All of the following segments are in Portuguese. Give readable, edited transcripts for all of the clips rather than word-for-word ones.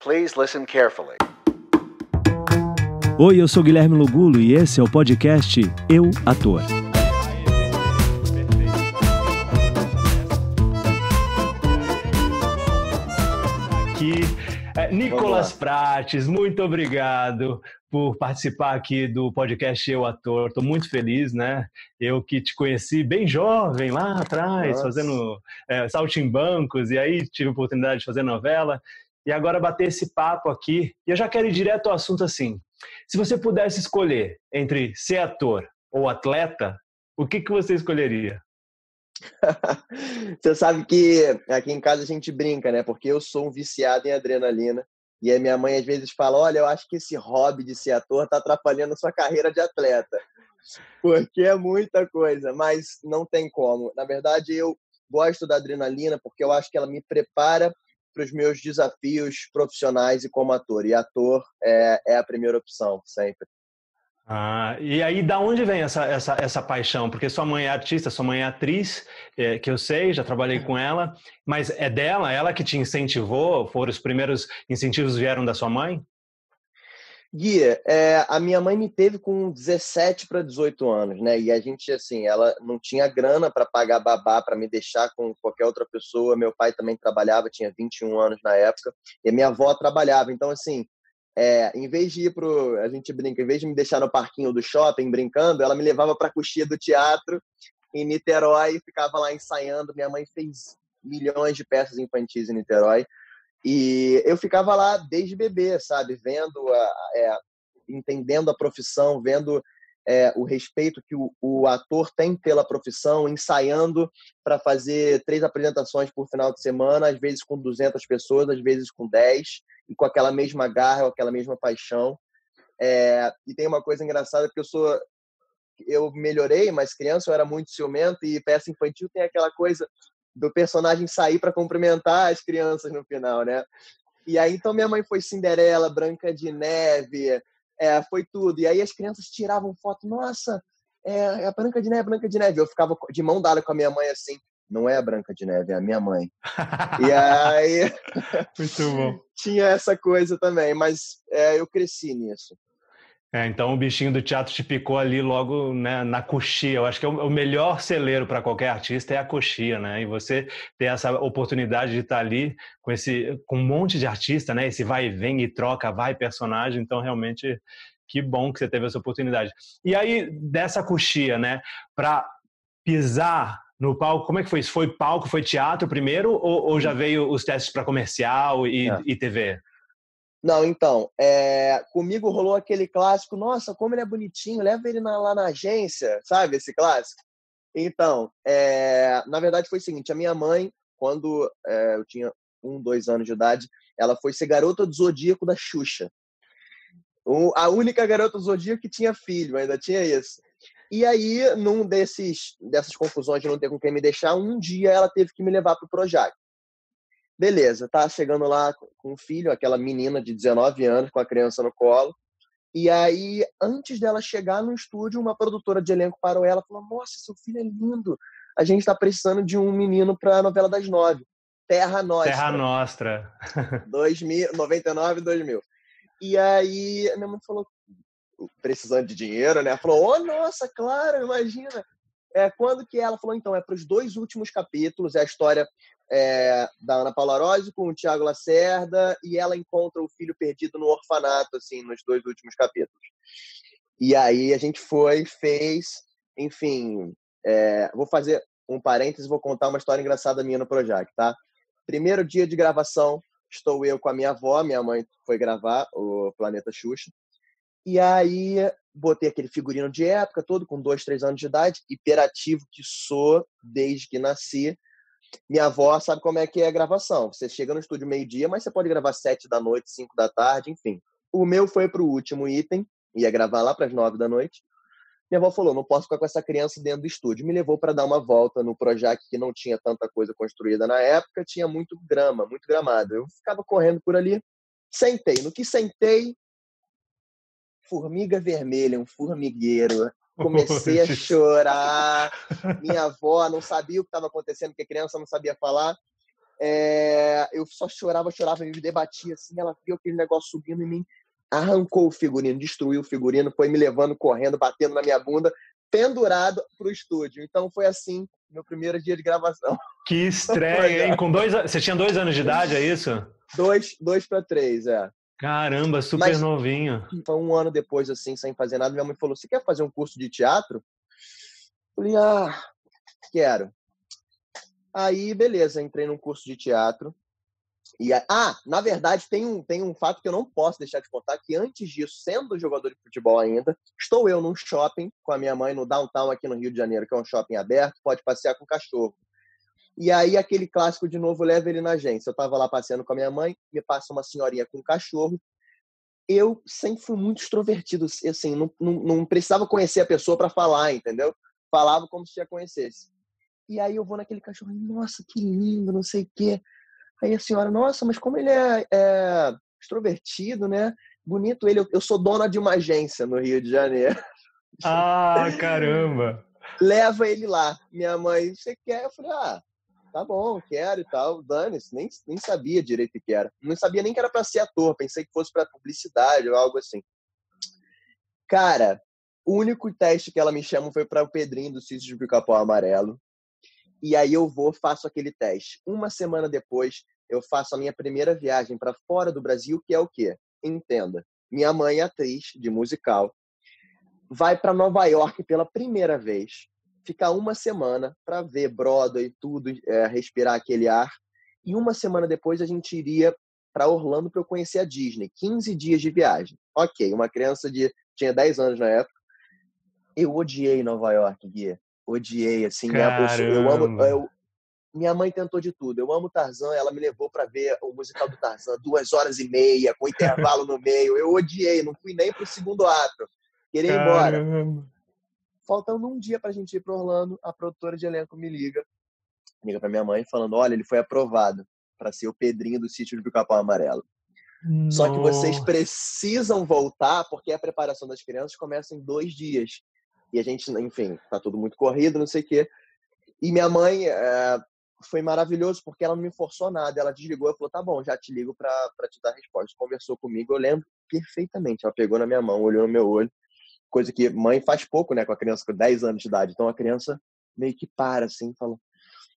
Please listen carefully. Oi, eu sou Guilherme Lugulo e esse é o podcast Eu, Ator. Aqui, Nicolas Prates, muito obrigado por participar aqui do podcast Eu, Ator. Estou muito feliz, né? Eu que te conheci bem jovem lá atrás, fazendo saltimbancos, e aí tive a oportunidade de fazer novela. E agora bater esse papo aqui, e eu já quero ir direto ao assunto assim. Se você pudesse escolher entre ser ator ou atleta, o que você escolheria? Você sabe que aqui em casa a gente brinca, né? Porque eu sou um viciado em adrenalina. E a minha mãe às vezes fala, olha, eu acho que esse hobby de ser ator tá atrapalhando a sua carreira de atleta. Porque é muita coisa, mas não tem como. Na verdade, eu gosto da adrenalina porque eu acho que ela me prepara para os meus desafios profissionais e como ator. E ator é a primeira opção, sempre. E aí, da onde vem essa paixão? Porque sua mãe é artista, sua mãe é atriz, que eu sei, já trabalhei com ela, mas é dela, ela que te incentivou? Foram os primeiros incentivos vieram da sua mãe? Gui, a minha mãe me teve com 17 para 18 anos, né? E a gente, assim, ela não tinha grana para pagar babá, para me deixar com qualquer outra pessoa. Meu pai também trabalhava, tinha 21 anos na época, e a minha avó trabalhava. Então, assim, em vez de ir a gente brinca, em vez de me deixar no parquinho do shopping brincando, ela me levava para a coxia do teatro em Niterói e ficava lá ensaiando. Minha mãe fez milhões de peças infantis em Niterói. E eu ficava lá desde bebê, sabe? Vendo, entendendo a profissão, vendo o respeito que o ator tem pela profissão, ensaiando para fazer 3 apresentações por final de semana, às vezes com 200 pessoas, às vezes com 10, e com aquela mesma garra, com aquela mesma paixão. E tem uma coisa engraçada, porque eu melhorei, mas criança eu era muito ciumento, e peça infantil tem aquela coisa do personagem sair para cumprimentar as crianças no final, né? E aí, então, minha mãe foi Cinderela, Branca de Neve, foi tudo. E aí as crianças tiravam foto, nossa, é a Branca de Neve, Branca de Neve. Eu ficava de mão dada com a minha mãe assim, não é a Branca de Neve, é a minha mãe. E aí... Muito bom. Tinha essa coisa também, mas eu cresci nisso. Então o bichinho do teatro te picou ali logo, né, na coxia. Eu acho que o melhor celeiro para qualquer artista é a coxia, né? E você ter essa oportunidade de estar ali com um monte de artista, né? Esse vai e vem e troca, vai personagem. Então realmente que bom que você teve essa oportunidade. E aí dessa coxia, né, para pisar no palco, como é que foi isso? Foi palco, foi teatro primeiro ou já veio os testes para comercial e TV? Não, então, comigo rolou aquele clássico, nossa, como ele é bonitinho, leva ele lá na agência, sabe, esse clássico? Então, na verdade foi o seguinte, a minha mãe, quando eu tinha 1, 2 anos de idade, ela foi ser garota do Zodíaco da Xuxa. A única garota do Zodíaco que tinha filho, ainda tinha isso. E aí, dessas confusões de não ter com quem me deixar, um dia ela teve que me levar pro Projac. Beleza, tá chegando lá com o filho, aquela menina de 19 anos com a criança no colo. E aí, antes dela chegar no estúdio, uma produtora de elenco parou ela e falou, nossa, seu filho é lindo. A gente tá precisando de um menino pra novela das 9. Terra Nostra. Terra Nostra. 2000, 99 e 2000. E aí, a minha mãe falou, precisando de dinheiro, né? Falou, oh, nossa, claro, imagina. Quando que ela falou, então, para os 2 últimos capítulos, é a história da Ana Paula Arósio com o Thiago Lacerda, e ela encontra o filho perdido no orfanato, assim, nos 2 últimos capítulos. E aí a gente fez, enfim, vou fazer um parênteses, vou contar uma história engraçada minha no Projac, tá? Primeiro dia de gravação, estou eu com a minha avó, minha mãe foi gravar o Planeta Xuxa, e aí botei aquele figurino de época todo, com 2, 3 anos de idade, hiperativo que sou desde que nasci. Minha avó sabe como é que é a gravação. Você chega no estúdio meio-dia, mas você pode gravar 7 da noite, 5 da tarde, enfim. O meu foi pro último item, ia gravar lá para as 9 da noite. Minha avó falou, não posso ficar com essa criança dentro do estúdio. Me levou para dar uma volta no Projac, que não tinha tanta coisa construída na época, tinha muito grama, muito gramado. Eu ficava correndo por ali, sentei. No que sentei, formiga vermelha, um formigueiro. Comecei a chorar. Minha avó não sabia o que estava acontecendo, porque a criança não sabia falar. Eu só chorava, me debatia assim, ela viu aquele negócio subindo em mim, arrancou o figurino, destruiu o figurino, foi me levando, correndo, batendo na minha bunda, pendurado pro estúdio. Então foi assim, meu primeiro dia de gravação. Que estreia, hein? Você tinha 2 anos de idade, é isso? 2 para 3, Caramba, super Mas novinho. foi um ano depois, assim, sem fazer nada, minha mãe falou, você quer fazer um curso de teatro? Eu falei, quero. Aí, beleza, entrei num curso de teatro. Na verdade, tem um fato que eu não posso deixar de contar, que antes disso, sendo jogador de futebol ainda, estou eu num shopping com a minha mãe no downtown aqui no Rio de Janeiro, que é um shopping aberto, pode passear com cachorro. E aí, aquele clássico de novo, leva ele na agência. Eu estava lá passeando com a minha mãe, me passa uma senhorinha com um cachorro. Eu sempre fui muito extrovertido, assim, não precisava conhecer a pessoa para falar, entendeu? Falava como se já conhecesse. E aí eu vou naquele cachorro, nossa, que lindo, não sei o quê. Aí a senhora, nossa, mas como ele é extrovertido, né? Bonito ele. Eu sou dona de uma agência no Rio de Janeiro. Caramba! Leva ele lá. Minha mãe, você quer? Eu falei, tá bom, quero e tal. Dane-se, nem sabia direito o que era. Não sabia nem que era para ser ator. Pensei que fosse para publicidade ou algo assim. Cara, o único teste que ela me chama foi para o Pedrinho do Sítio de Pica-Pau Amarelo. E aí eu faço aquele teste. Uma semana depois, eu faço a minha primeira viagem para fora do Brasil, que é o quê? Entenda. Minha mãe é atriz de musical. Vai para Nova York pela primeira vez. Ficar uma semana para ver Broadway e tudo, respirar aquele ar. E uma semana depois a gente iria para Orlando para eu conhecer a Disney. 15 dias de viagem. Ok, uma criança tinha 10 anos na época. Eu odiei Nova York, Gui. Odiei, assim. Minha mãe tentou de tudo. Eu amo Tarzan, ela me levou para ver o musical do Tarzan, 2 horas e meia, com intervalo no meio. Eu odiei, não fui nem pro segundo ato. Queria ir embora. Faltando um dia pra gente ir para Orlando, a produtora de elenco me liga para minha mãe falando, olha, ele foi aprovado para ser o Pedrinho do Sítio do Pica-Pau Amarelo. Nossa. Só que vocês precisam voltar porque a preparação das crianças começa em 2 dias. E a gente, enfim, tá tudo muito corrido, não sei o quê. E minha mãe foi maravilhoso porque ela não me forçou nada. Ela desligou e falou, tá bom, já te ligo para te dar a resposta. Conversou comigo, eu lembro perfeitamente. Ela pegou na minha mão, olhou no meu olho. Coisa que mãe faz pouco, né, com a criança com 10 anos de idade. Então a criança meio que para assim e fala,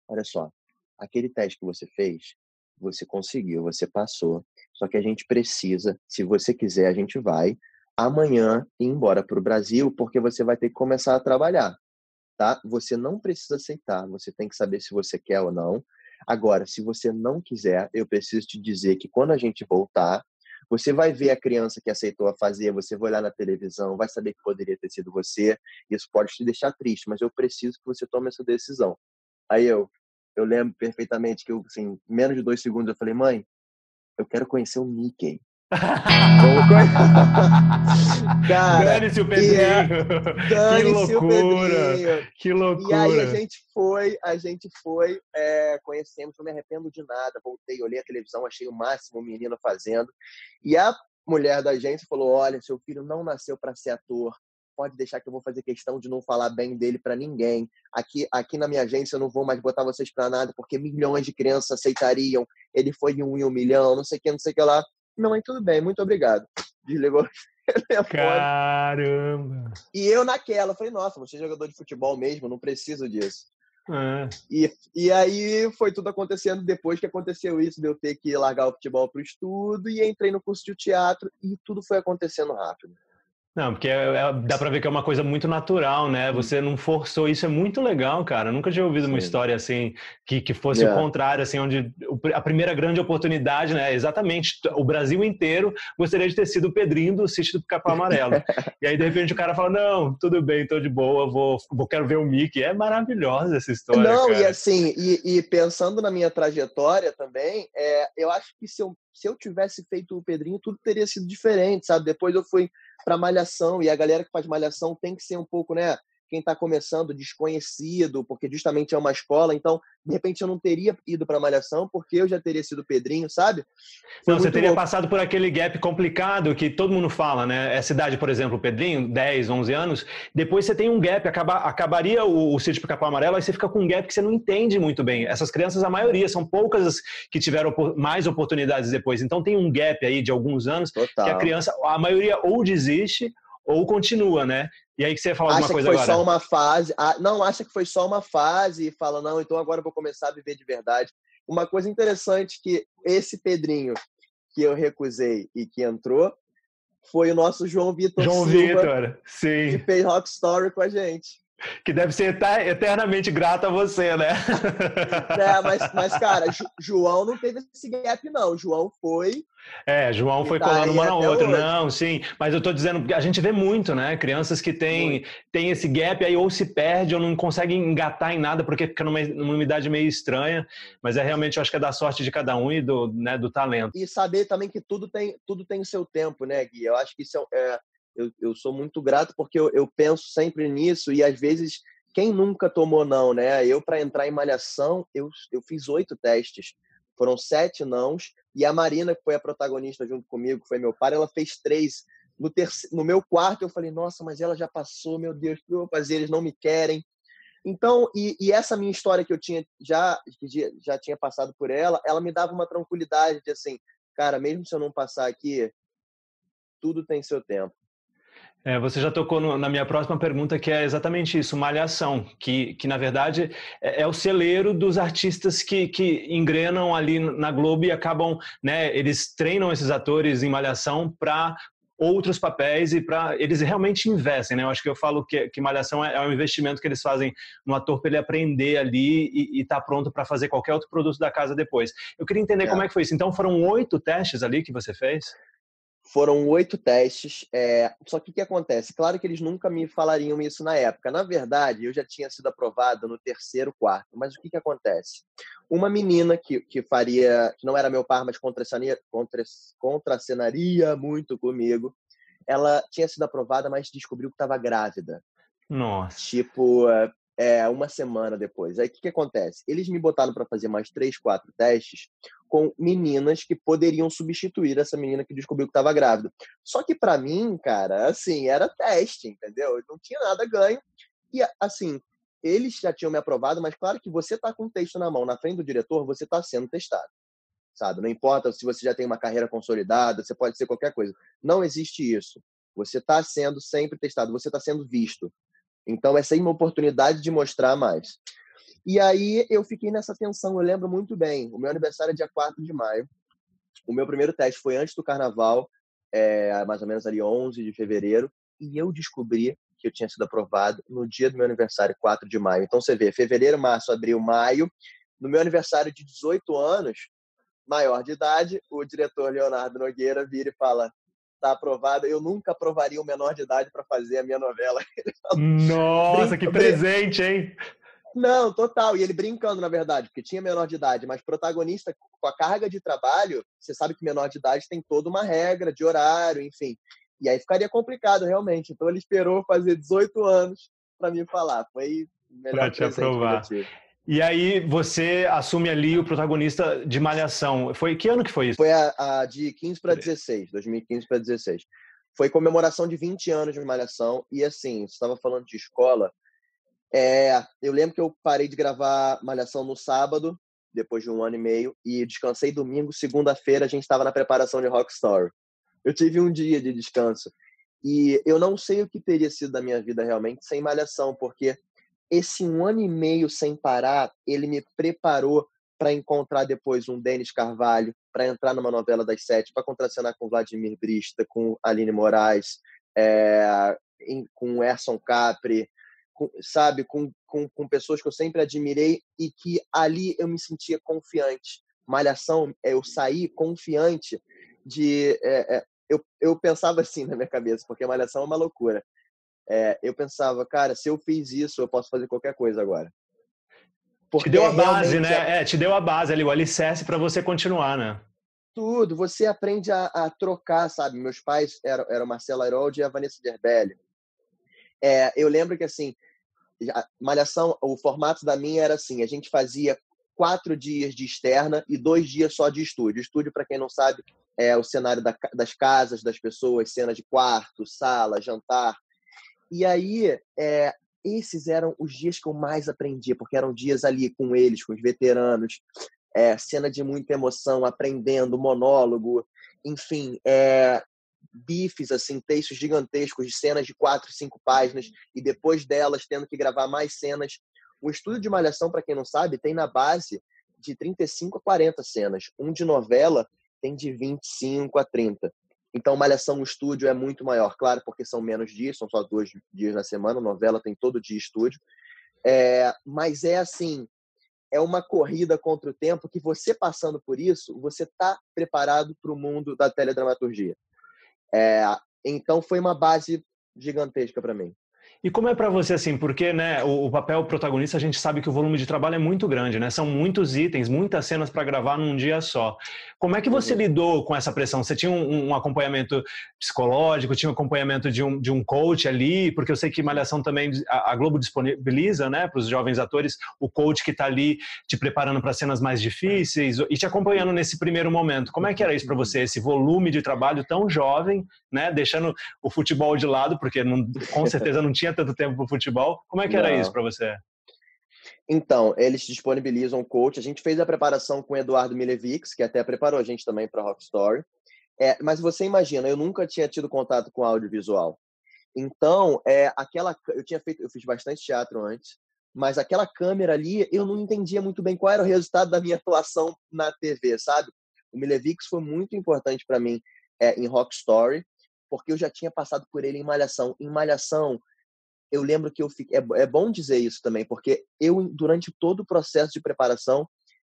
olha só, aquele teste que você fez, você conseguiu, você passou. Só que a gente precisa, se você quiser, a gente vai amanhã ir embora para o Brasil, porque você vai ter que começar a trabalhar. Tá? Você não precisa aceitar, você tem que saber se você quer ou não. Agora, se você não quiser, eu preciso te dizer que quando a gente voltar, você vai ver a criança que aceitou a fazer, você vai olhar na televisão, vai saber que poderia ter sido você, isso pode te deixar triste, mas eu preciso que você tome essa decisão. Aí eu lembro perfeitamente que assim, menos de 2 segundos eu falei, mãe, eu quero conhecer o Mickey. Cara, dane-se o Pedrinho. Dane-se o Pedrinho. Que loucura. E aí a gente foi, conhecemos, não me arrependo de nada. Voltei, olhei a televisão, achei o máximo o menino fazendo. E a mulher da agência falou, olha, seu filho não nasceu para ser ator. Pode deixar que eu vou fazer questão de não falar bem dele para ninguém. Aqui na minha agência eu não vou mais botar vocês para nada, porque milhões de crianças aceitariam. Ele foi de 1 em 1 milhão, não sei o que lá. Minha mãe, tudo bem, muito obrigado. Desligou o telefone. Caramba! E eu naquela, falei, nossa, você é jogador de futebol mesmo, não preciso disso. E aí foi tudo acontecendo depois que aconteceu isso, de eu ter que largar o futebol pro estudo e entrei no curso de teatro e tudo foi acontecendo rápido. Não, porque dá pra ver que é uma coisa muito natural, né? Você não forçou, isso é muito legal, cara. Eu nunca tinha ouvido uma história assim, que fosse o contrário, assim, onde a primeira grande oportunidade, né? Exatamente, o Brasil inteiro gostaria de ter sido o Pedrinho do Sítio do Pica-Pau Amarelo. E aí, de repente, o cara fala, não, tudo bem, tô de boa, quero ver o Mickey. É maravilhosa essa história, não, cara. E assim, e pensando na minha trajetória também, eu acho que se eu tivesse feito o Pedrinho, tudo teria sido diferente, sabe? Depois eu fui para Malhação, e a galera que faz Malhação tem que ser um pouco, né? quem está começando, desconhecido, porque justamente é uma escola. Então, de repente, eu não teria ido para Malhação, porque eu já teria sido Pedrinho, sabe? Foi Não, você muito teria louco. passado por aquele gap complicado que todo mundo fala, né? Essa idade, por exemplo, o Pedrinho, 10, 11 anos, depois você tem um gap, acabaria o Sítio Pica-Pau Amarelo, aí você fica com um gap que você não entende muito bem. Essas crianças, a maioria, são poucas que tiveram mais oportunidades depois. Então tem um gap aí de alguns anos que a Total. criança, a maioria ou desiste ou continua, né? E aí que você ia falar alguma Acha que coisa foi só agora? uma fase. Não, acha que foi só uma fase e fala, não, então agora eu vou começar a viver de verdade. Uma coisa interessante que esse Pedrinho que eu recusei e que entrou foi o nosso João Vitor João Silva, Vitor, que sim. fez Rock Story com a gente. Que deve ser eternamente grato a você, né? Né? Mas cara, João não teve esse gap, não. João foi João e foi tá colando aí uma na até outra. hoje. Não, sim, mas eu tô dizendo, a gente vê muito, né? Crianças que Muito. têm esse gap aí ou se perde ou não conseguem engatar em nada porque fica numa idade meio estranha, mas é realmente, eu acho que é da sorte de cada um e do talento. E saber também que tudo tem o seu tempo, né, Gui? Eu acho que isso eu sou muito grato porque eu penso sempre nisso e às vezes quem nunca tomou não, né? Eu, para entrar em Malhação, eu fiz 8 testes. Foram 7 nãos. E a Marina, que foi a protagonista junto comigo, que foi meu par, ela fez 3. No meu quarto, eu falei, nossa, mas ela já passou, meu Deus, o que eu vou fazer? Eles não me querem. Então, e essa minha história que eu tinha já tinha passado por ela me dava uma tranquilidade de assim, cara, mesmo se eu não passar aqui, tudo tem seu tempo. Você já tocou na minha próxima pergunta, que é exatamente isso, Malhação, que na verdade é o celeiro dos artistas que engrenam ali na Globo e acabam, né, eles treinam esses atores em Malhação para outros papéis e para eles realmente investem, né? Eu acho que eu falo que Malhação é um investimento que eles fazem no ator para ele aprender ali e estar pronto para fazer qualquer outro produto da casa depois. Eu queria entender como É. é que foi isso. Então foram 8 testes ali que você fez? Foram 8 testes. Só que o que acontece? Claro que eles nunca me falariam isso na época. Na verdade, eu já tinha sido aprovado no terceiro, quarto. Mas o que acontece? Uma menina que não era meu par, mas contracenaria muito comigo, ela tinha sido aprovada, mas descobriu que estava grávida. Nossa. Tipo, uma semana depois. Aí o que acontece? Eles me botaram para fazer mais 3, 4 testes com meninas que poderiam substituir essa menina que descobriu que estava grávida. Só que para mim, cara, assim, era teste, entendeu? Eu não tinha nada ganho. E assim, eles já tinham me aprovado, mas claro que você tá com o texto na mão, na frente do diretor, você tá sendo testado, sabe? Não importa se você já tem uma carreira consolidada, você pode ser qualquer coisa. Não existe isso. Você está sendo sempre testado, você está sendo visto. Então, essa é uma oportunidade de mostrar mais. E aí, eu fiquei nessa tensão, eu lembro muito bem. O meu aniversário é dia 4 de maio. O meu primeiro teste foi antes do carnaval, mais ou menos ali 11 de fevereiro. E eu descobri que eu tinha sido aprovado no dia do meu aniversário, 4 de maio. Então, você vê, fevereiro, março, abril, maio. No meu aniversário de 18 anos, maior de idade, o diretor Leonardo Nogueira vira e fala: tá aprovado. Eu nunca aprovaria um menor de idade para fazer a minha novela. Ele falou, Nossa, que presente, hein? Não, total. E ele brincando, na verdade, porque tinha menor de idade, mas protagonista com a carga de trabalho, você sabe que menor de idade tem toda uma regra de horário, enfim. E aí ficaria complicado, realmente. Então ele esperou fazer 18 anos para me falar. Foi o Para melhor te presente que eu já aprovar. tive. E aí você assume ali o protagonista de Malhação. Foi que ano que foi isso? Foi a de 15 para 16, 2015 para 16. Foi comemoração de 20 anos de Malhação. E assim, você estava falando de escola. Eu lembro que eu parei de gravar Malhação no sábado, depois de 1 ano e meio, e descansei domingo. Segunda-feira a gente estava na preparação de Rock Story. Eu tive um dia de descanso. E eu não sei o que teria sido da minha vida realmente sem Malhação, porque esse 1 ano e meio sem parar, ele me preparou para encontrar depois um Denis Carvalho, para entrar numa novela das 7, para contracenar com Vladimir Brista, com Aline Moraes, com Erson Capri, sabe, com pessoas que eu sempre admirei e que ali eu me sentia confiante. Malhação, eu saí confiante de... eu pensava assim na minha cabeça, porque Malhação é uma loucura. Eu pensava, cara, se eu fiz isso, eu posso fazer qualquer coisa agora. Te Porque deu é a base, realmente né? Te deu a base ali, o alicerce para você continuar, né? tudo. Você aprende a trocar, sabe? Meus pais eram Marcelo Harold e a Vanessa Gerbelli. Eu lembro que, assim, Malhação, o formato da minha era assim, a gente fazia 4 dias de externa e 2 dias só de estúdio. Estúdio, para quem não sabe, é o cenário das casas das pessoas, cena de quarto, sala, jantar. E aí, esses eram os dias que eu mais aprendia, porque eram dias ali com eles, com os veteranos, cena de muita emoção, aprendendo, monólogo, enfim, bifes, assim, textos gigantescos de cenas de 4, 5 páginas, e depois delas tendo que gravar mais cenas. O estúdio de Malhação, para quem não sabe, tem na base de 35 a 40 cenas. Um de novela tem de 25 a 30. Então, Malhação, o estúdio é muito maior, claro, porque são menos dias, são só 2 dias na semana, novela tem todo dia estúdio. Mas é assim, é uma corrida contra o tempo que você passando por isso, você está preparado para o mundo da teledramaturgia. Então, foi uma base gigantesca para mim. E como é para você, assim, porque, né, o papel protagonista, a gente sabe que o volume de trabalho é muito grande, né? São muitos itens, muitas cenas para gravar num dia só. Como é que você lidou com essa pressão? Você tinha um acompanhamento psicológico, tinha um acompanhamento de um coach ali? Porque eu sei que Malhação também, a Globo disponibiliza, né, para os jovens atores, o coach que está ali te preparando para cenas mais difíceis e te acompanhando nesse primeiro momento. Como é que era isso para você, esse volume de trabalho tão jovem, né, deixando o futebol de lado, porque com certeza não tinha tanto tempo para o futebol. Como é que era isso para você? Então, eles disponibilizam o coach. A gente fez a preparação com o Eduardo Milevix, que até preparou a gente também para Rock Story. Mas você imagina, eu nunca tinha tido contato com audiovisual. Então, eu fiz bastante teatro antes, mas aquela câmera ali, eu não entendia muito bem qual era o resultado da minha atuação na TV, sabe? O Milevix foi muito importante para mim em Rock Story, porque eu já tinha passado por ele em Malhação. Em Malhação, eu lembro que eu fiquei... É bom dizer isso também, porque durante todo o processo de preparação,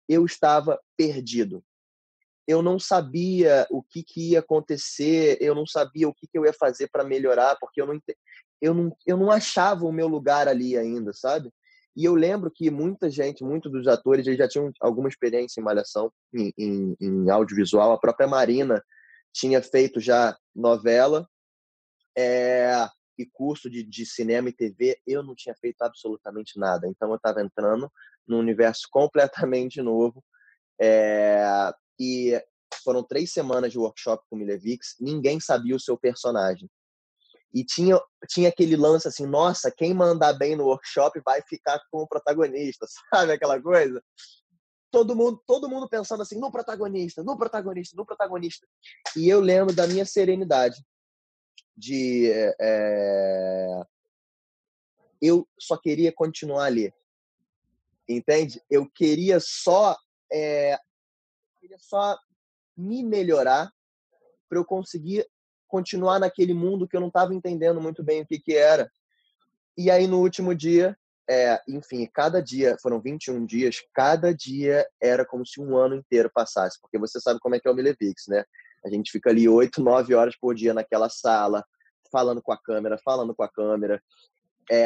eu estava perdido. Eu não sabia o que ia acontecer, eu não sabia o que eu ia fazer para melhorar, porque eu não achava o meu lugar ali ainda, sabe? E eu lembro que muitos dos atores, eles já tinham alguma experiência em Malhação, em audiovisual. A própria Marina tinha feito já novela, e curso de cinema e TV. Eu não tinha feito absolutamente nada. Então, eu estava entrando num universo completamente novo. E foram 3 semanas de workshop com o Milevix. Ninguém sabia o seu personagem. E tinha aquele lance assim, nossa, quem mandar bem no workshop vai ficar com o protagonista, sabe aquela coisa? Todo mundo pensando assim, no protagonista, no protagonista, no protagonista. E eu lembro da minha serenidade. Eu só queria continuar ali, entende? Eu queria só me melhorar para eu conseguir continuar naquele mundo que eu não estava entendendo muito bem o que era. E aí, no último dia, enfim, cada dia, foram 21 dias, cada dia era como se um ano inteiro passasse, porque você sabe como é que é o Milevix, né? A gente fica ali 8, 9 horas por dia naquela sala, falando com a câmera,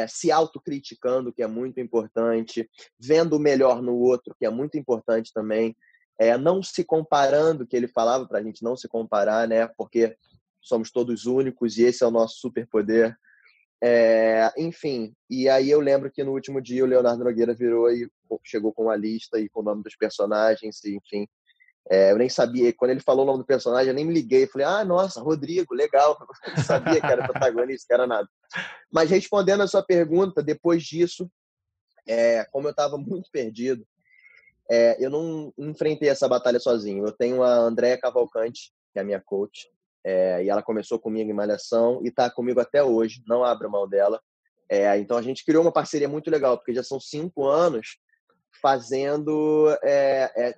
se autocriticando, que é muito importante, vendo o melhor no outro, que é muito importante também, não se comparando, que ele falava para a gente não se comparar, né? Porque somos todos únicos e esse é o nosso superpoder. Enfim, e aí eu lembro que no último dia o Leonardo Nogueira virou e chegou com a lista e com o nome dos personagens, e, enfim. Eu nem sabia, quando ele falou o nome do personagem, eu nem me liguei. Falei, nossa, Rodrigo, legal. Eu não sabia que era protagonista, que era nada. Mas respondendo a sua pergunta, depois disso, como eu estava muito perdido, eu não enfrentei essa batalha sozinho. Eu tenho a Andréa Cavalcante, que é a minha coach, e ela começou comigo em Malhação e está comigo até hoje, não abro mão dela. Então a gente criou uma parceria muito legal, porque já são 5 anos fazendo,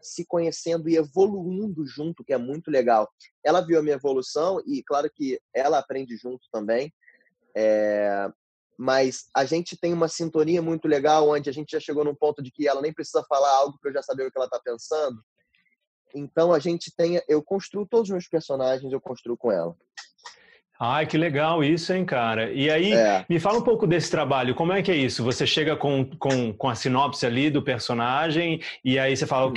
se conhecendo e evoluindo junto, que é muito legal. Ela viu a minha evolução e, claro que ela aprende junto também, mas a gente tem uma sintonia muito legal, onde a gente já chegou num ponto de que ela nem precisa falar algo para eu já saber o que ela está pensando. Então, eu construo todos os meus personagens, eu construo com ela. Ai, que legal isso, hein, cara? E aí, me fala um pouco desse trabalho, como é que é isso? Você chega com a sinopse ali do personagem e aí você fala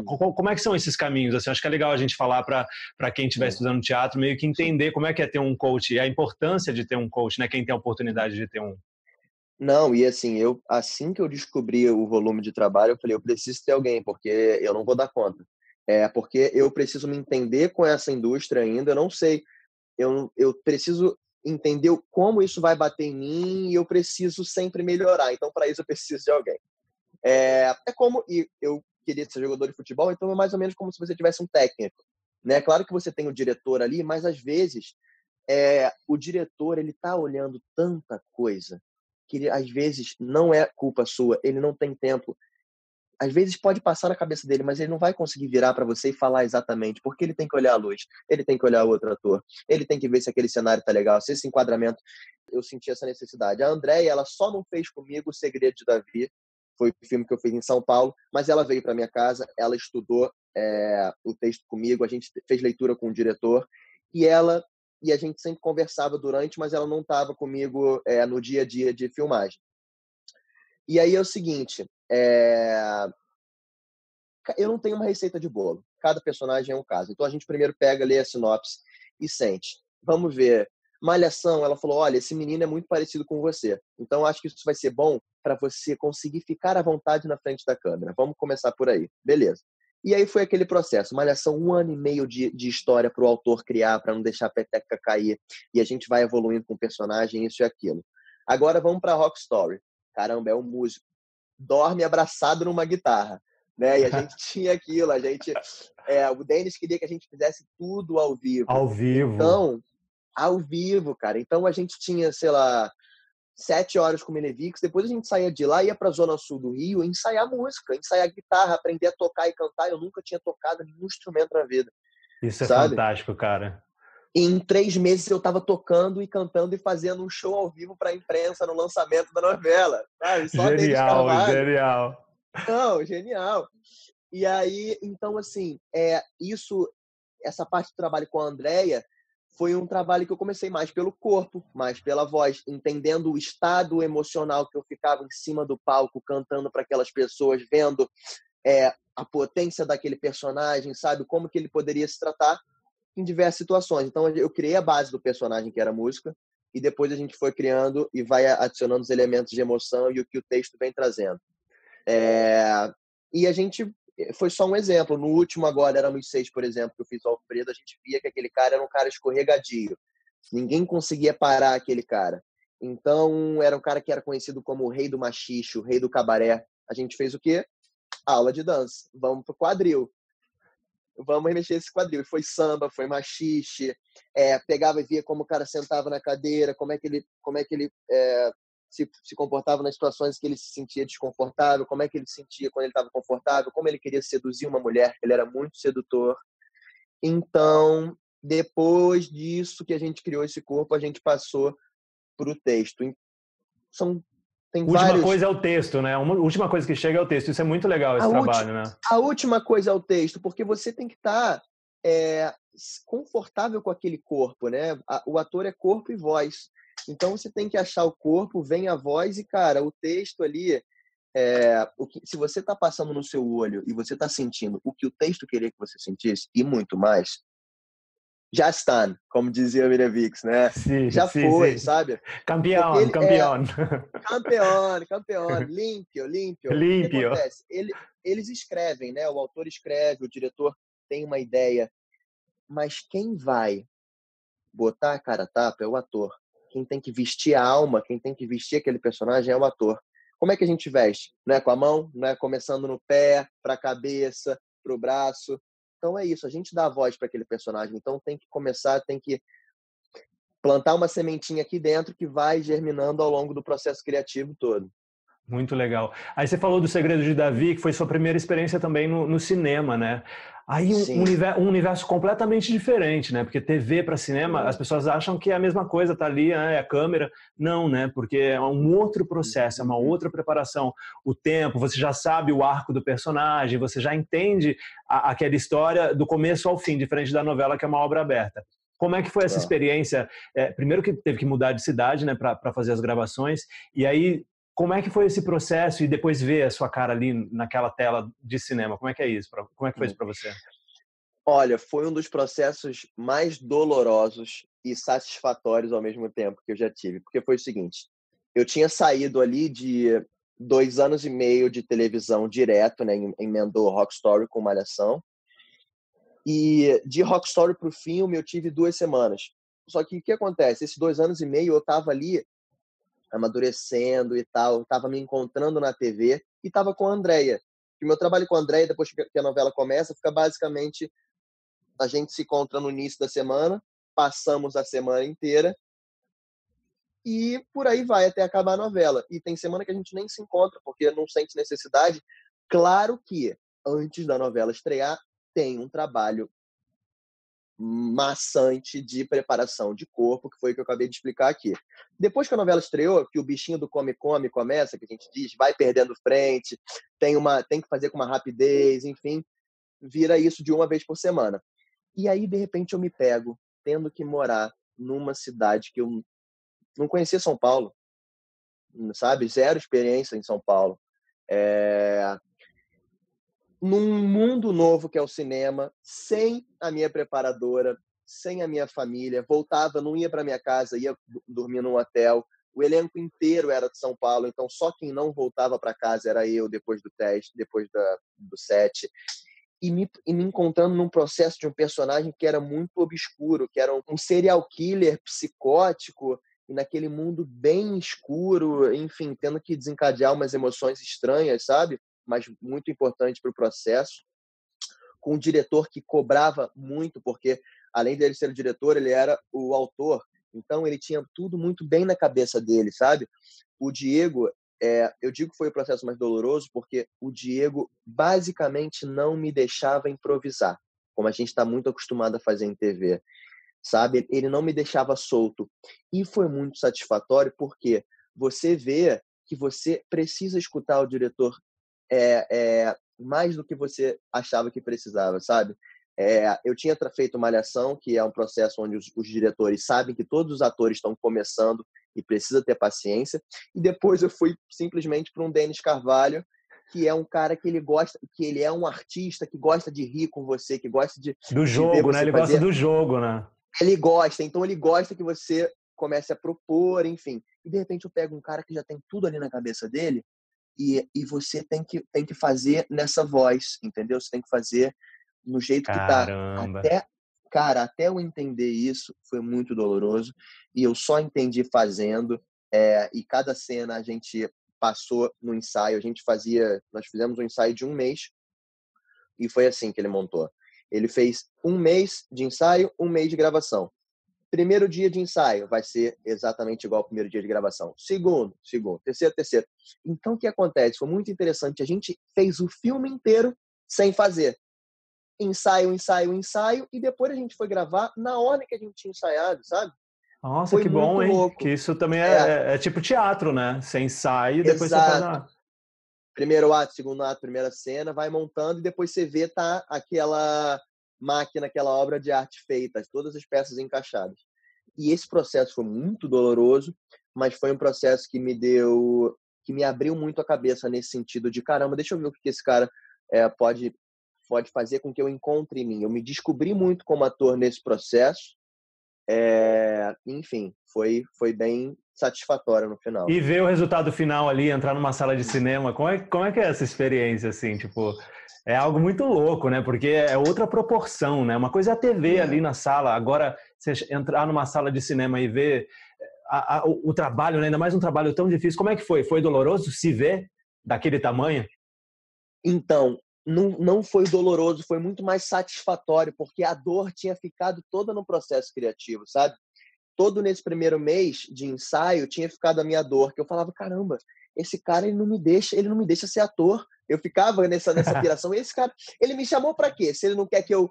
como é que são esses caminhos? Assim, acho que é legal a gente falar para quem estiver estudando teatro, meio que entender como é que é ter um coach e a importância de ter um coach, né? Quem tem a oportunidade de ter um. Não, e assim, assim que eu descobri o volume de trabalho, eu falei, eu preciso ter alguém, porque eu não vou dar conta. Porque eu preciso me entender com essa indústria ainda, eu não sei, eu preciso entender como isso vai bater em mim e eu preciso sempre melhorar. Então, para isso, eu preciso de alguém. E eu queria ser jogador de futebol, então é mais ou menos como se você tivesse um técnico, né? Claro que você tem o diretor ali, mas às vezes o diretor ele tá olhando tanta coisa que ele, às vezes não é culpa sua, ele não tem tempo. Às vezes pode passar na cabeça dele, mas ele não vai conseguir virar para você e falar exatamente, porque ele tem que olhar a luz, ele tem que olhar o outro ator, ele tem que ver se aquele cenário tá legal, se esse enquadramento. Eu senti essa necessidade. A Andréia, ela só não fez comigo O Segredo de Davi, foi o filme que eu fiz em São Paulo, mas ela veio para minha casa, ela estudou o texto comigo, a gente fez leitura com o diretor, e ela e a gente sempre conversava durante, mas ela não estava comigo no dia a dia de filmagem. E aí é o seguinte, eu não tenho uma receita de bolo. Cada personagem é um caso. Então a gente primeiro pega, lê a sinopse e sente. Vamos ver. Malhação, ela falou, olha, esse menino é muito parecido com você. Então acho que isso vai ser bom para você conseguir ficar à vontade na frente da câmera. Vamos começar por aí. Beleza. E aí foi aquele processo. Malhação, 1 ano e meio de história para o autor criar, para não deixar a peteca cair. E a gente vai evoluindo com o personagem, isso e aquilo. Agora vamos para Rock Story. Caramba, é um músico. Dorme abraçado numa guitarra. Né? E a gente tinha aquilo, o Denis queria que a gente fizesse tudo ao vivo. Ao vivo. Então, ao vivo, cara. Então a gente tinha, sei lá, 7 horas com o Menevix, depois a gente saía de lá, ia pra Zona Sul do Rio, ensaiar música, ensaiar guitarra, aprender a tocar e cantar. Eu nunca tinha tocado nenhum instrumento na vida, Isso é sabe? fantástico, cara. E em 3 meses eu tava tocando e cantando e fazendo um show ao vivo pra imprensa no lançamento da novela, sabe? Só Denis Genial, Carvalho. genial. Não, genial. E aí, então, assim, essa parte do trabalho com a Andréia foi um trabalho que eu comecei mais pelo corpo, mais pela voz, entendendo o estado emocional que eu ficava em cima do palco, cantando para aquelas pessoas, vendo a potência daquele personagem, sabe? Como que ele poderia se tratar em diversas situações. Então, eu criei a base do personagem, que era a música, e depois a gente foi criando e vai adicionando os elementos de emoção e o que o texto vem trazendo. E a gente foi só um exemplo. No último agora, Éramos Seis, por exemplo, que eu fiz o Alfredo, a gente via que aquele cara era um cara escorregadio. Ninguém conseguia parar aquele cara. Então, era um cara que era conhecido como o rei do machixe, o rei do cabaré. A gente fez o quê? Aula de dança. Vamos pro quadril. Vamos remexer esse quadril. E foi samba, foi machixe. Pegava e via como o cara sentava na cadeira, como é que ele se comportava nas situações que ele se sentia desconfortável, como é que ele se sentia quando ele estava confortável, como ele queria seduzir uma mulher, ele era muito sedutor. Então, depois disso que a gente criou esse corpo, a gente passou para o texto. Tem Última vários... coisa é o texto, né? A última coisa que chega é o texto. Isso é muito legal, esse trabalho, né? A última coisa é o texto, porque você tem que estar confortável com aquele corpo, né? O ator é corpo e voz. Então você tem que achar o corpo, vem a voz e, cara, o texto ali, se você está passando no seu olho e você está sentindo o que o texto queria que você sentisse e muito mais, já está, como dizia o Mirevix, né? Sim, Já sim, foi, sim. sabe? Porque Campeão, ele campeão. campeão, limpio. O que Limpio. acontece? Eles escrevem, né? O autor escreve, o diretor tem uma ideia, mas quem vai botar a cara a tapa é o ator. Quem tem que vestir a alma, quem tem que vestir aquele personagem é o ator. Como é que a gente veste? Não é com a mão, não é começando no pé, para a cabeça, para o braço. Então é isso, a gente dá a voz para aquele personagem. Então tem que começar, tem que plantar uma sementinha aqui dentro que vai germinando ao longo do processo criativo todo. Muito legal. Aí você falou do Segredo de Davi, que foi sua primeira experiência também no cinema, né? Aí um universo completamente diferente, né? Porque TV para cinema, as pessoas acham que é a mesma coisa, tá ali, né? É a câmera. Não, né? Porque é um outro processo, é uma outra preparação. O tempo, você já sabe o arco do personagem, você já entende aquela história do começo ao fim, diferente da novela, que é uma obra aberta. Como é que foi essa experiência? Primeiro que teve que mudar de cidade, né, para fazer as gravações, e aí como é que foi esse processo e depois ver a sua cara ali naquela tela de cinema? Como é que é isso? Como é que foi isso para você? Olha, foi um dos processos mais dolorosos e satisfatórios ao mesmo tempo que eu já tive. Porque foi o seguinte, eu tinha saído ali de 2 anos e meio de televisão direto, né? Emendou Rock Story com Malhação. E de Rock Story pro filme eu tive 2 semanas. Só que o que acontece? Esses 2 anos e meio eu tava ali amadurecendo e tal, tava me encontrando na TV e tava com a Andrea. O meu trabalho com a Andrea, depois que a novela começa, fica basicamente a gente se encontra no início da semana, passamos a semana inteira e por aí vai até acabar a novela. E tem semana que a gente nem se encontra, porque não sente necessidade. Claro que antes da novela estrear, tem um trabalho maçante de preparação de corpo, que foi o que eu acabei de explicar aqui. Depois que a novela estreou, que o bichinho do come-come começa, que a gente diz, vai perdendo frente, tem que fazer com uma rapidez, enfim, vira isso de uma vez por semana. E aí, de repente, eu me pego tendo que morar numa cidade que eu não conhecia São Paulo, sabe? Zero experiência em São Paulo. Num mundo novo que é o cinema, sem a minha preparadora, sem a minha família, voltava, não ia para minha casa, ia dormir num hotel. O elenco inteiro era de São Paulo, então só quem não voltava para casa era eu depois do teste, depois do set. E me encontrando num processo de um personagem que era muito obscuro, que era um serial killer psicótico, e naquele mundo bem escuro, enfim, tendo que desencadear umas emoções estranhas, sabe? Mas muito importante para o processo, com um diretor que cobrava muito, porque além dele ser o diretor, ele era o autor, então ele tinha tudo muito bem na cabeça dele, sabe? O Diego, eu digo que foi o processo mais doloroso, porque o Diego basicamente não me deixava improvisar, como a gente está muito acostumado a fazer em TV, sabe? Ele não me deixava solto. E foi muito satisfatório, porque você vê que você precisa escutar o diretor mais do que você achava que precisava, sabe? Eu tinha feito Malhação, que é um processo onde os diretores sabem que todos os atores estão começando e precisa ter paciência. E depois eu fui simplesmente para um Denis Carvalho, que é um cara que ele gosta, que ele é um artista que gosta de rir com você, que gosta de Do ver jogo, né? você Ele gosta fazer. do jogo, né? Ele gosta, então ele gosta que você comece a propor, enfim. E de repente eu pego um cara que já tem tudo ali na cabeça dele e você tem que fazer nessa voz, entendeu? Você tem que fazer no jeito que tá. Caramba. Até eu entender isso foi muito doloroso e eu só entendi fazendo. E cada cena a gente passou no ensaio, nós fizemos um ensaio de 1 mês e foi assim que ele montou. Ele fez 1 mês de ensaio, 1 mês de gravação. Primeiro dia de ensaio vai ser exatamente igual ao primeiro dia de gravação. Segundo, terceiro. Então, o que acontece? Foi muito interessante. A gente fez o filme inteiro sem fazer. Ensaio, e depois a gente foi gravar na ordem que a gente tinha ensaiado, sabe? Nossa, Foi que bom, muito hein? louco. Que isso também É, é tipo teatro, né? Você ensaia e depois você faz exato. a... Primeiro ato, segundo ato, primeira cena, vai montando e depois você vê tá aquela máquina, aquela obra de arte feita, todas as peças encaixadas. E esse processo foi muito doloroso, mas foi um processo que me abriu muito a cabeça nesse sentido de, caramba, deixa eu ver o que esse cara pode fazer com que eu encontre em mim. Eu me descobri muito como ator nesse processo. Enfim, foi bem satisfatório no final. E ver o resultado final ali, entrar numa sala de cinema, como é que é essa experiência, assim, tipo... É algo muito louco, né? Porque é outra proporção, né? Uma coisa é a TV ali na sala, agora você entrar numa sala de cinema e ver o trabalho, né? Ainda mais um trabalho tão difícil. Como é que foi? Foi doloroso se ver daquele tamanho? Então, não foi doloroso, foi muito mais satisfatório, porque a dor tinha ficado toda no processo criativo, sabe? Todo nesse primeiro mês de ensaio tinha ficado a minha dor, que eu falava, caramba, esse cara ele não me deixa ser ator. Eu ficava nessa piração. E esse cara, ele me chamou para quê? Se ele não quer que eu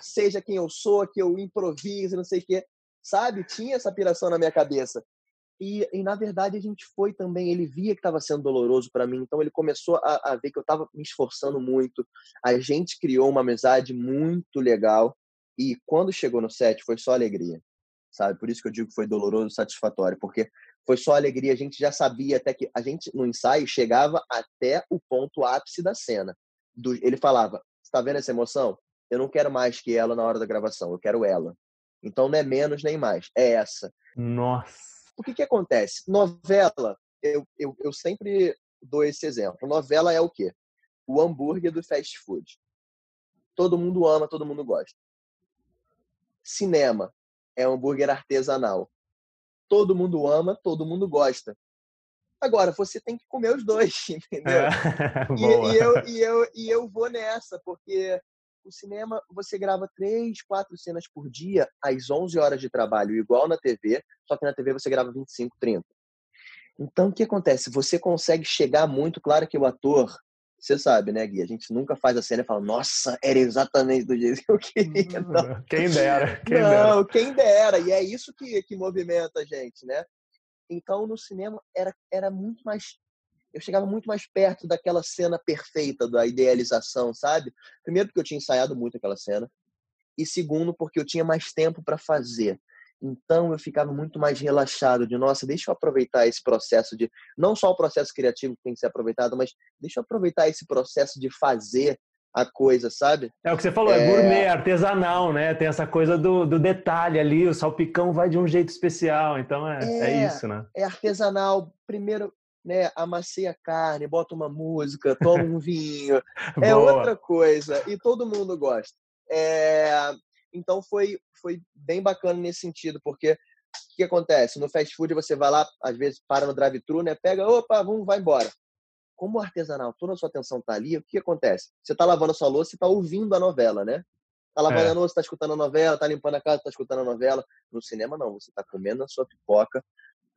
seja quem eu sou, que eu improvise, não sei o quê, sabe? Tinha essa piração na minha cabeça. E na verdade a gente foi também, ele via que estava sendo doloroso para mim, então ele começou a ver que eu estava me esforçando muito. A gente criou uma amizade muito legal e quando chegou no set foi só alegria, sabe? Por isso que eu digo que foi doloroso e satisfatório, porque foi só alegria. A gente já sabia até que a gente no ensaio chegava até o ponto ápice da cena. Ele falava: "Está vendo essa emoção? Eu não quero mais que ela na hora da gravação, eu quero ela. Então não é menos nem mais, é essa." Nossa! O que acontece? Novela, eu sempre dou esse exemplo. Novela é o quê? O hambúrguer do fast food. Todo mundo ama, todo mundo gosta. Cinema é um hambúrguer artesanal. Todo mundo ama, todo mundo gosta. Agora, você tem que comer os dois, entendeu? Boa. E eu vou nessa, porque o cinema, você grava 3, 4 cenas por dia, às 11 horas de trabalho, igual na TV, só que na TV você grava 25, 30. Então, o que acontece? Você consegue chegar muito, claro que o ator, você sabe, né, Gui? A gente nunca faz a cena e fala, nossa, era exatamente do jeito que eu queria. Não, Quem dera, quem dera. não, quem dera. E é isso que movimenta a gente, né? Então, no cinema, era muito mais... Eu chegava muito mais perto daquela cena perfeita, da idealização, sabe? Primeiro, porque eu tinha ensaiado muito aquela cena. E segundo, porque eu tinha mais tempo para fazer. Então, eu ficava muito mais relaxado de, nossa, deixa eu aproveitar esse processo de... Não só o processo criativo que tem que ser aproveitado, mas deixa eu aproveitar esse processo de fazer a coisa, sabe? É o que você falou, é gourmet, artesanal, né? Tem essa coisa do detalhe ali, o salpicão vai de um jeito especial, então é isso, né? É artesanal. Primeiro, né, amacia a carne, bota uma música, toma um vinho. É outra Boa. coisa. E todo mundo gosta. Então, foi bem bacana nesse sentido, porque o que acontece? No fast food, você vai lá, às vezes para no drive-thru, né? Pega, opa, vamos, vai embora. Como o artesanal, toda a sua atenção está ali, o que acontece? Você está lavando a sua louça e está ouvindo a novela, né? Tá lavando a É. louça, tá escutando a novela, tá limpando a casa, tá escutando a novela. No cinema, não. Você tá comendo a sua pipoca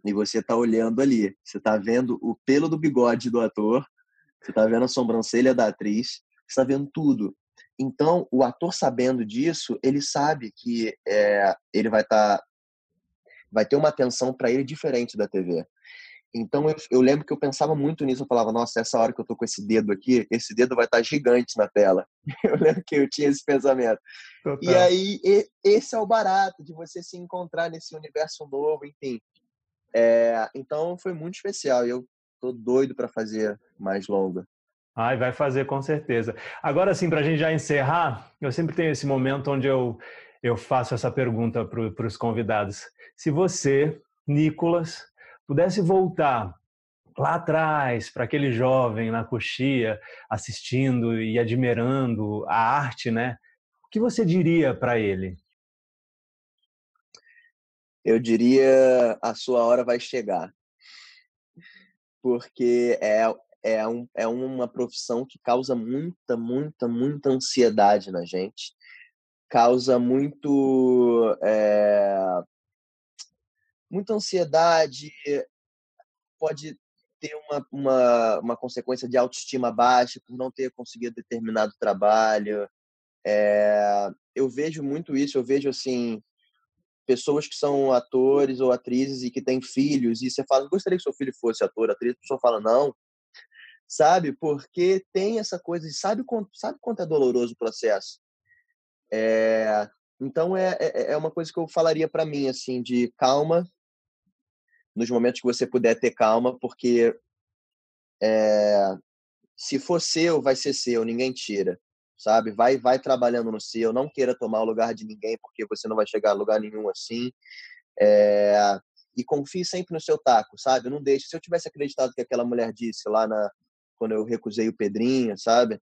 e você tá olhando ali. Você tá vendo o pelo do bigode do ator, você tá vendo a sobrancelha da atriz, você tá vendo tudo. Então, o ator sabendo disso, ele sabe que ele vai ter uma atenção para ele diferente da TV. Então, eu lembro que eu pensava muito nisso. Eu falava, nossa, essa hora que eu tô com esse dedo aqui, esse dedo vai estar gigante na tela. Eu lembro que eu tinha esse pensamento. E Total. aí, esse é o barato de você se encontrar nesse universo novo, enfim. Então, foi muito especial. E eu tô doido para fazer mais longa. Ai, vai fazer com certeza. Agora, assim, para a gente já encerrar, eu sempre tenho esse momento onde eu faço essa pergunta para os convidados. Se você, Nicolas, pudesse voltar lá atrás, para aquele jovem na coxia, assistindo e admirando a arte, né? O que você diria para ele? Eu diria, a sua hora vai chegar. Porque é uma profissão que causa muita, muita, muita ansiedade na gente. Causa muita ansiedade, pode ter uma consequência de autoestima baixa por não ter conseguido determinado trabalho. Eu vejo muito isso, eu vejo assim, pessoas que são atores ou atrizes e que têm filhos, e você fala, gostaria que seu filho fosse ator, atriz, a pessoa fala, não, sabe? Porque tem essa coisa de sabe quanto é doloroso o processo. Então é uma coisa que eu falaria para mim, assim, de calma, nos momentos que você puder ter calma, porque se for seu, vai ser seu, ninguém tira, sabe? Vai trabalhando no seu, não queira tomar o lugar de ninguém, porque você não vai chegar a lugar nenhum assim. E confie sempre no seu taco, sabe? Não deixe. Se eu tivesse acreditado que aquela mulher disse lá quando eu recusei o Pedrinho, sabe?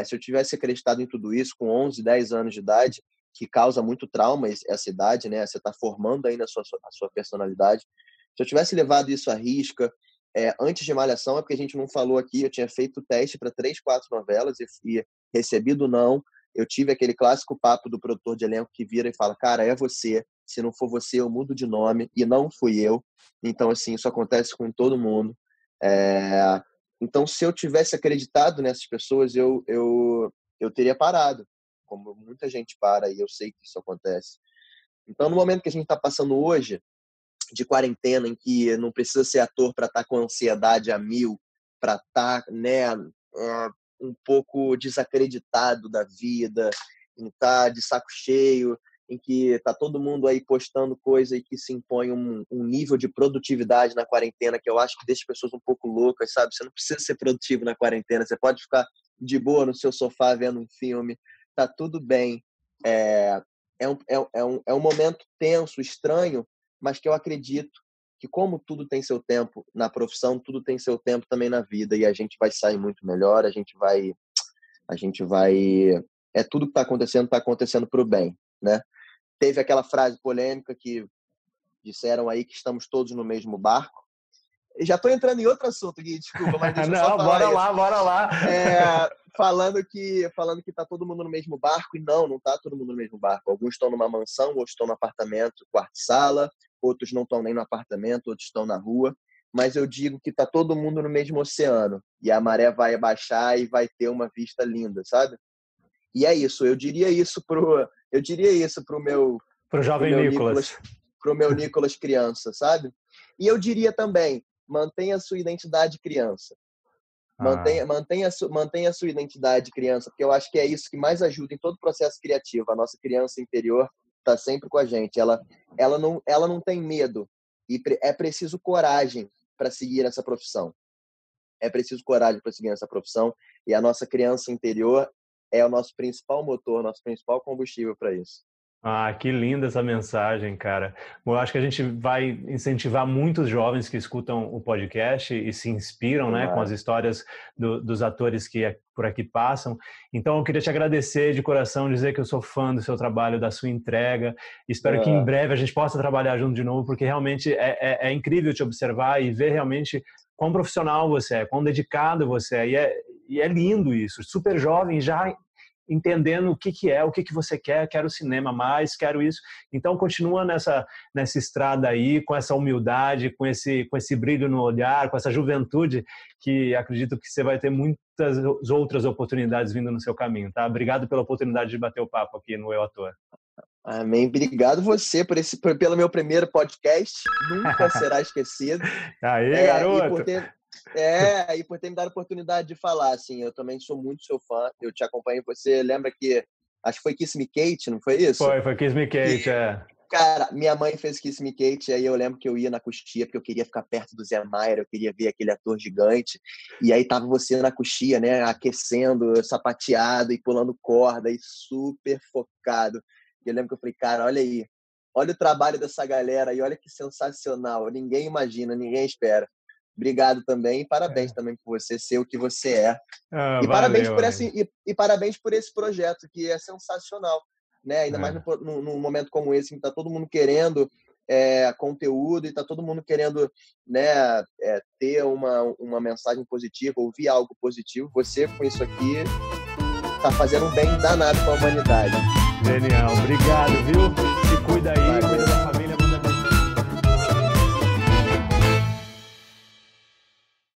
Se eu tivesse acreditado em tudo isso com 11, 10 anos de idade, que causa muito trauma essa idade, né? Você está formando ainda a sua personalidade. Se eu tivesse levado isso à risca, antes de Malhação, é porque a gente não falou aqui, eu tinha feito o teste para 3, 4 novelas e recebido não. Eu tive aquele clássico papo do produtor de elenco que vira e fala, cara, é você. Se não for você, eu mudo de nome. E não fui eu. Então, assim, isso acontece com todo mundo. Então, se eu tivesse acreditado nessas pessoas, eu teria parado. Como muita gente para, e eu sei que isso acontece. Então, no momento que a gente está passando hoje, de quarentena, em que não precisa ser ator para estar com ansiedade a mil, para estar, né, um pouco desacreditado da vida, em estar de saco cheio, em que está todo mundo aí postando coisa e que se impõe um nível de produtividade na quarentena que eu acho que deixa as pessoas um pouco loucas, sabe? Você não precisa ser produtivo na quarentena, você pode ficar de boa no seu sofá vendo um filme, tá tudo bem. É um momento tenso, estranho, mas que eu acredito que como tudo tem seu tempo na profissão, tudo tem seu tempo também na vida, e a gente vai sair muito melhor, a gente vai tudo que está acontecendo para o bem, né? Teve aquela frase polêmica que disseram aí que estamos todos no mesmo barco. Eu já estou entrando em outro assunto, Gui, desculpa, mas deixa eu só falar bora lá. Falando que está todo mundo no mesmo barco, e não está todo mundo no mesmo barco. Alguns estão numa mansão, outros estão no apartamento, quarto e sala, outros não estão nem no apartamento, outros estão na rua. Mas eu digo que está todo mundo no mesmo oceano, e a maré vai abaixar e vai ter uma vista linda, sabe? E é isso, eu diria isso pro jovem Nicolas. Pro meu Nicolas criança, sabe? E eu diria também, mantenha a sua identidade criança. Mantenha a sua identidade criança, porque eu acho que é isso que mais ajuda em todo o processo criativo. A nossa criança interior está sempre com a gente. Ela não tem medo. E é preciso coragem para seguir essa profissão. É preciso coragem para seguir essa profissão. E a nossa criança interior é o nosso principal motor, nosso principal combustível para isso. Que linda essa mensagem, cara. Eu acho que a gente vai incentivar muitos jovens que escutam o podcast e se inspiram, né, com as histórias dos atores que por aqui passam. Então, eu queria te agradecer de coração, dizer que eu sou fã do seu trabalho, da sua entrega. Espero que em breve a gente possa trabalhar junto de novo, porque realmente é incrível te observar e ver realmente quão profissional você é, quão dedicado você é. E é lindo isso, super jovem, já entendendo o que você quer, quero cinema mais, quero isso. Então, continua nessa estrada aí, com essa humildade, com esse brilho no olhar, com essa juventude, que acredito que você vai ter muitas outras oportunidades vindo no seu caminho, tá? Obrigado pela oportunidade de bater o papo aqui no Eu Ator. Amém. Obrigado você pelo meu primeiro podcast. Nunca será esquecido. Aí, garoto! E por ter me dado a oportunidade de falar, assim, eu também sou muito seu fã, eu te acompanho, você lembra que, acho que foi Kiss Me Kate, não foi isso? Foi Kiss Me Kate, Cara, minha mãe fez Kiss Me Kate, aí eu lembro que eu ia na coxia, porque eu queria ficar perto do Zé Maier, eu queria ver aquele ator gigante, e aí tava você na coxia, né, aquecendo, sapateado e pulando corda, e super focado. E eu lembro que eu falei, cara, olha aí, olha o trabalho dessa galera, e olha que sensacional, ninguém imagina, ninguém espera. Obrigado também e parabéns também por você ser o que você é. E parabéns parabéns por esse projeto que é sensacional, né? Ainda mais num momento como esse, que está todo mundo querendo conteúdo e está todo mundo querendo, né, ter uma mensagem positiva, ouvir algo positivo. Você, com isso aqui, está fazendo um bem danado para a humanidade. Genial. Obrigado, viu? Se cuida aí.